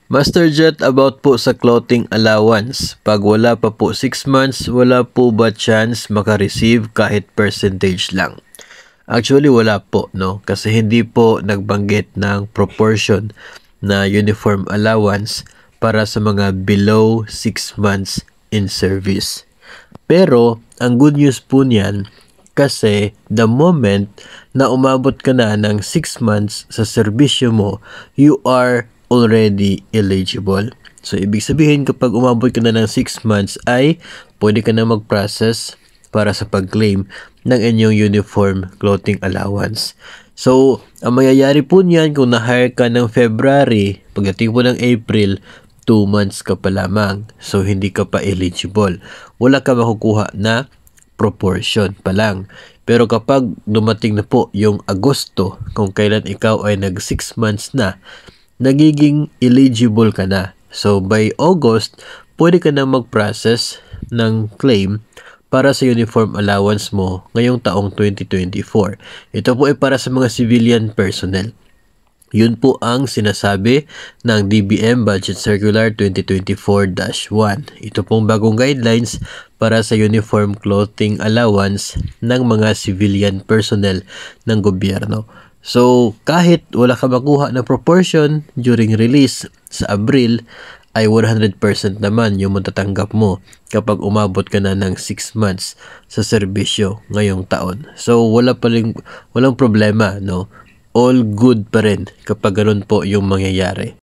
Master Jet, about po sa clothing allowance. Pag wala pa po 6 months, wala po ba chance makareceive kahit percentage lang? Actually, wala po, no? Kasi hindi po nagbanggit ng proportion na uniform allowance para sa mga below 6 months in service. Pero, ang good news po niyan, kasi the moment na umabot ka na ng 6 months sa serbisyo mo, you are already eligible. So, ibig sabihin kapag umabot ka na ng 6 months ay pwede ka na mag-process para sa pag-claim ng inyong uniform clothing allowance. So, ang mangyayari po niyan kung na-hire ka ng February, pagdating po ng April, 2 months ka pa lamang. So, hindi ka pa eligible. Wala ka makukuha na proportion pa lang. Pero kapag dumating na po yung Agosto, kung kailan ikaw ay nag 6 months na, nagiging eligible ka na. So, by August, pwede ka na mag-process ng claim para sa uniform allowance mo ngayong taong 2024. Ito po ay para sa mga civilian personnel. Yun po ang sinasabi ng DBM Budget Circular 2024-1. Ito pong bagong guidelines para sa uniform clothing allowance ng mga civilian personnel ng gobyerno. So, kahit wala ka makuha na proportion during release sa Abril, ay 100% naman yung matatanggap mo kapag umabot ka na ng 6 months sa serbisyo ngayong taon. So, walang problema, no? All good pa rin kapag ganun po yung mangyayari.